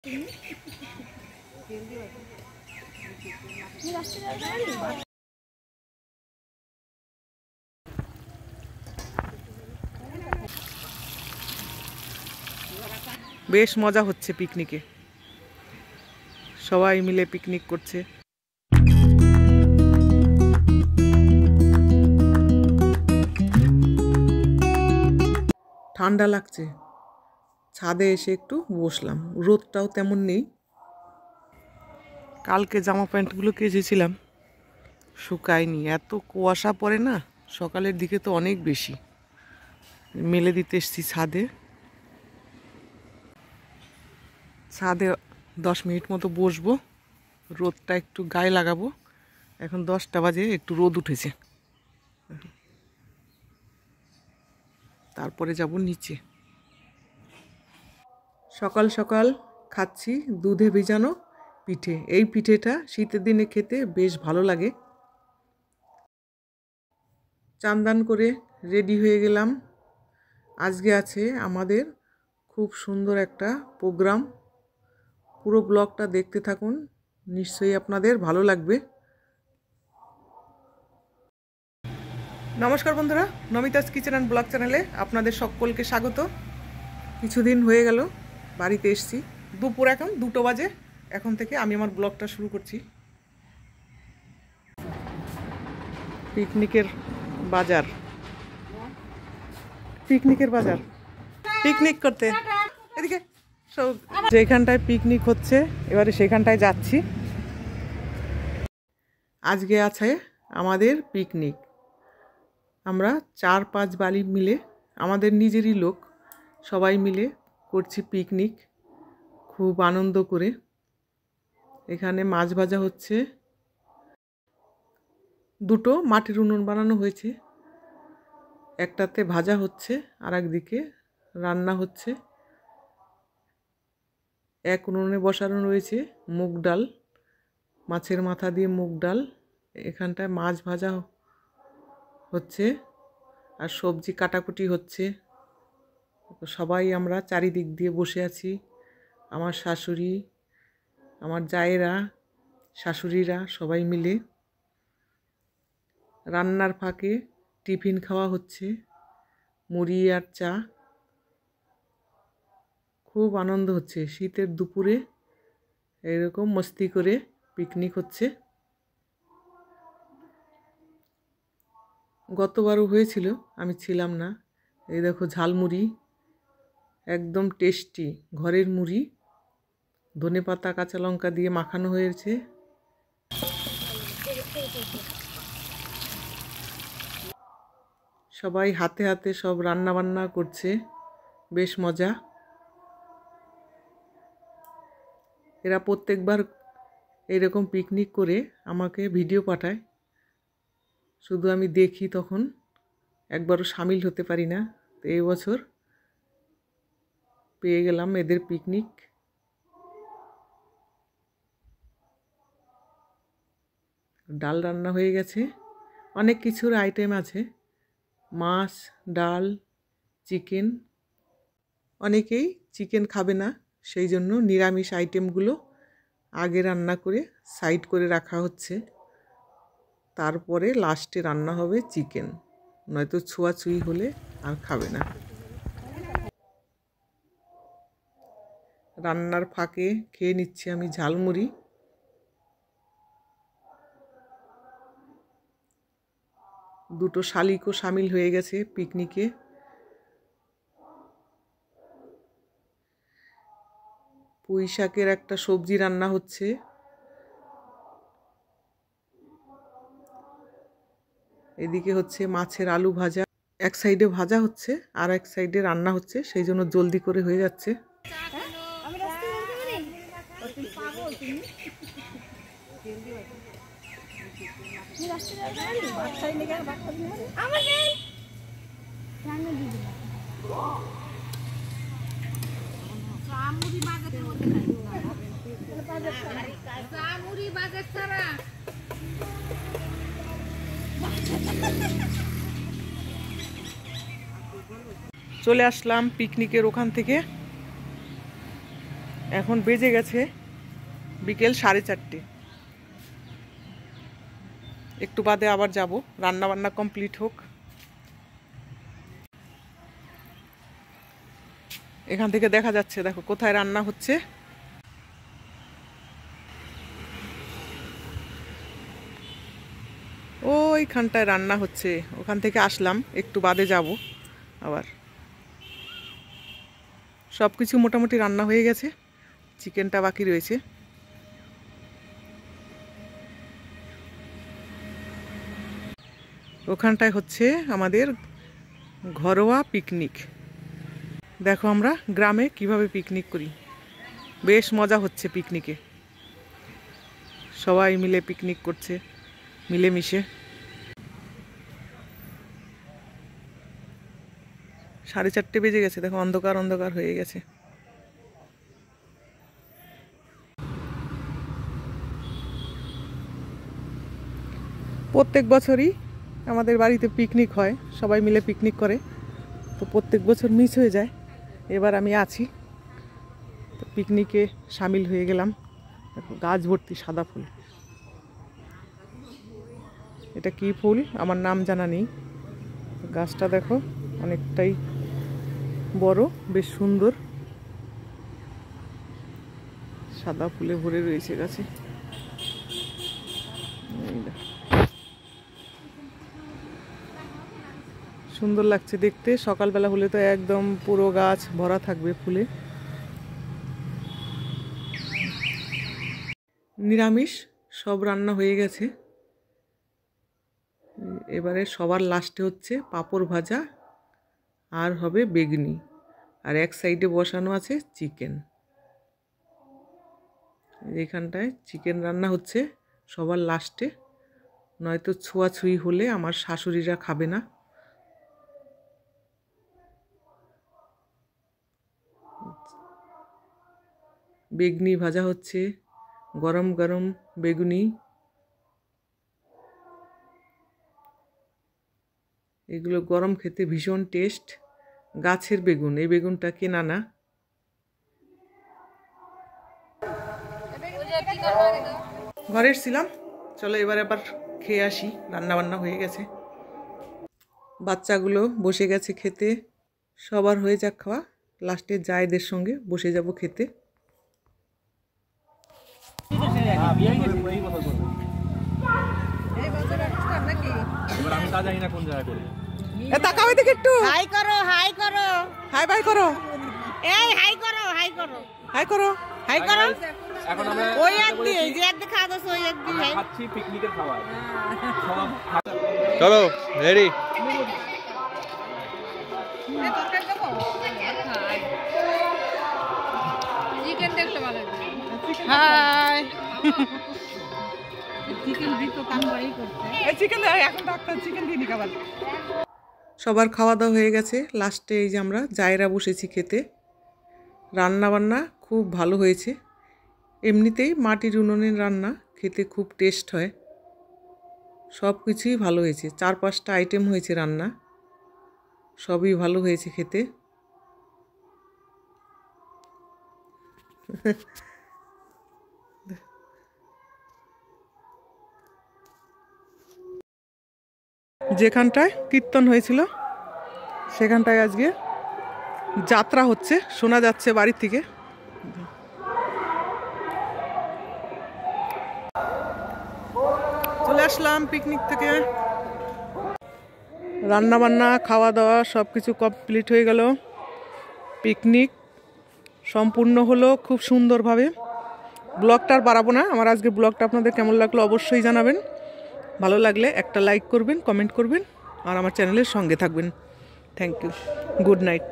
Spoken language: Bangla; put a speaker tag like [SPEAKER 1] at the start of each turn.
[SPEAKER 1] বেশ মজা হচ্ছে পিকনিকে, সবাই মিলে পিকনিক করছে। ঠান্ডা লাগছে, ছাদে এসে একটু বসলাম, রোদটাও তেমন নেই। কালকে জামা প্যান্টগুলো কেচেছিলাম, শুকায়নি, এত কুয়াশা পড়ে না, সকালের দিকে তো অনেক বেশি। মেলে দিতে এসছি ছাদে। ছাদে 10 মিনিট মতো বসবো, রোদটা একটু গায়ে লাগাবো। এখন 10টা বাজে, একটু রোদ উঠেছে, তারপরে যাব নিচে। সকাল সকাল খাচ্ছি দুধে ভিজানো পিঠে। এই পিঠেটা শীতের দিনে খেতে বেশ ভালো লাগে। চান করে রেডি হয়ে গেলাম। আজকে আছে আমাদের খুব সুন্দর একটা প্রোগ্রাম। পুরো ব্লগটা দেখতে থাকুন, নিশ্চয়ই আপনাদের ভালো লাগবে। নমস্কার বন্ধুরা, নমিতাস কিচেন অ্যান্ড ব্লগ চ্যানেলে আপনাদের সকলকে স্বাগত। কিছুদিন হয়ে গেল বাড়িতে এসেছি, দুপুর এখন 2টো বাজে। এখন থেকে আমি আমার ব্লগটা শুরু করছি। পিকনিকের বাজার, পিকনিক করতে এদিকে সব, যেখানটায় পিকনিক হচ্ছে এবারে সেখানটায় যাচ্ছি। আজকে আছে আমাদের পিকনিক। আমরা 4-5 বাড়ি মিলে, আমাদের নিজেরই লোক, সবাই মিলে করছি পিকনিক, খুব আনন্দ করে। এখানে মাছ ভাজা হচ্ছে, 2টো মাটির উনুন বানানো হয়েছে, একটাতে ভাজা হচ্ছে আর একদিকে রান্না হচ্ছে। এক উনুনে বসানো রয়েছে মুগ ডাল, মাছের মাথা দিয়ে মুগ ডাল। এখানটায় মাছ ভাজা হচ্ছে আর সবজি কাটাকুটি হচ্ছে। সবাই আমরা চারিদিক দিয়ে বসে আছি, আমার শাশুড়ি, আমার জায়েরা, শাশুড়িরা সবাই মিলে। রান্নার ফাঁকে টিফিন খাওয়া হচ্ছে, মুড়ি আর চা। খুব আনন্দ হচ্ছে, শীতের দুপুরে এরকম মস্তি করে পিকনিক হচ্ছে। গতবারও হয়েছিল, আমি ছিলাম না। এই দেখো ঝালমুড়ি, একদম টেস্টি ঘরের মুড়ি, ধনেপাতা কাঁচা লঙ্কা দিয়ে মাখানো হয়েছে। সবাই হাতে হাতে সব রান্না বান্না করছে, বেশ মজা। এরা প্রত্যেকবার এরকম পিকনিক করে আমাকে ভিডিও পাঠায়, শুধু আমি দেখি, তখন একবারও সামিল হতে পারি না। তো এই বছর পেয়ে গেলাম এদের পিকনিক। ডাল রান্না হয়ে গেছে, অনেক কিছুর আইটেম আছে, মাছ, ডাল, চিকেন। অনেকেই চিকেন খাবে না, সেই জন্য নিরামিষ আইটেমগুলো আগে রান্না করে সাইড করে রাখা হচ্ছে, তারপরে লাস্টে রান্না হবে চিকেন, নয়তো ছোঁয়াছুঁয়ি হলে আর খাবে না। রান্নার ফাঁকে খেয়ে নিচ্ছি আমি ঝালমুড়ি। দুটো শালিকও সামিল হয়ে গেছে পিকনিকে। পুঁই শাকের একটা সবজি রান্না হচ্ছে, এদিকে হচ্ছে মাছের আলু ভাজা। এক সাইডে ভাজা হচ্ছে আর এক সাইডে রান্না হচ্ছে, সেই জন্য জলদি করে হয়ে যাচ্ছে। চলে আসলাম পিকনিকের ওখান থেকে। এখন বেজে গেছে বিকেল 4:30। একটু বাদে আবার যাব, রান্না বান্না কমপ্লিট হোক। এখান থেকে দেখা যাচ্ছে, দেখো কোথায় রান্না হচ্ছে। ওইখানটায় রান্না হচ্ছে, ওখান থেকে আসলাম, একটু বাদে যাব আবার। সব কিছু মোটামুটি রান্না হয়ে গেছে, চিকেনটা বাকি রয়েছে। ওখানটায় হচ্ছে আমাদের ঘরোয়া পিকনিক। দেখো আমরা গ্রামে কিভাবে পিকনিক করি, বেশ মজা হচ্ছে পিকনিকে। সবাই মিলে পিকনিক করছে মিলেমিশে। 4:30 বেজে গেছে, দেখো অন্ধকার অন্ধকার হয়ে গেছে। প্রত্যেক বছরই আমাদের বাড়িতে পিকনিক হয়, সবাই মিলে পিকনিক করে, তো প্রত্যেক বছর মিস হয়ে যায়। এবার আমি আছি, তো পিকনিকে সামিল হয়ে গেলাম। দেখো গাছ ভর্তি সাদা ফুল। এটা কি ফুল আমার নাম জানা নেই। গাছটা দেখো অনেকটাই বড়, বেশ সুন্দর, সাদা ফুলে ভরে রয়েছে গাছে। সুন্দর লাগছে দেখতে, সকালবেলা হলে তো একদম পুরো গাছ ভরা থাকবে ফুলে। নিরামিষ সব রান্না হয়ে গেছে, এবারে সবার লাস্টে হচ্ছে পাঁপড় ভাজা আর হবে বেগুনি, আর এক সাইডে বসানো আছে চিকেন। এখানটায় চিকেন রান্না হচ্ছে সবার লাস্টে, নয়তো ছোঁয়াছুঁয়ি হলে আমার শাশুড়িরা খাবে না। বেগুনি ভাজা হচ্ছে, গরম গরম বেগুনি। এগুলো গরম খেতে ভীষণ টেস্ট। গাছের বেগুন, এই বেগুনটা কেনা না। ঘরে এসেছিলাম, চলো এবার আবার খেয়ে আসি, রান্না বান্না হয়ে গেছে। বাচ্চাগুলো বসে গেছে খেতে, সবার হয়ে যাক খাওয়া, লাস্টে জায়েদের সঙ্গে বসে যাব খেতে। তাকাও এদিকে একটু, হাই করো, হাই করো, হাই বাই করো, এই হাই করো, হাই করো, হাই করো, হাই করো। এখন আমরা ওই একদি, এই যে একদি খাওয়া দাও, ওই একদি খাচ্ছি পিকনিকের খাবার। চলো রেডি। চিকেন দেখতে ভালো লাগে। হাই চিকেন দিই তো কাম বাড়ি করতে, এই চিকেন এখন ডাক্তার চিকেন দিয়ে নি খাবার। সবার খাওয়া দাওয়া হয়ে গেছে, লাস্টে এই যে আমরা জায়রা বসেছি খেতে। রান্না বান্না খুব ভালো হয়েছে, এমনিতেই মাটির উনুনের রান্না খেতে খুব টেস্ট হয়। সব কিছুই ভালো হয়েছে, 4-5টা আইটেম হয়েছে রান্না, সবই ভালো হয়েছে খেতে। যেখানটায় কীর্তন হয়েছিল সেখানটায় আজকে যাত্রা হচ্ছে, শোনা যাচ্ছে বাড়ির থেকে। চলে আসলাম পিকনিক থেকে, রান্না বান্না খাওয়া দাওয়া সব কিছু কমপ্লিট হয়ে গেল। পিকনিক সম্পূর্ণ হলো খুব সুন্দরভাবে। ব্লগটা আর বাড়াবো না, আমার আজকে ব্লগটা আপনাদের কেমন লাগলো অবশ্যই জানাবেন। ভালো লাগলে একটা লাইক করবেন, কমেন্ট করবেন, আর আমার চ্যানেলের সঙ্গে থাকবেন। Thank you, good night.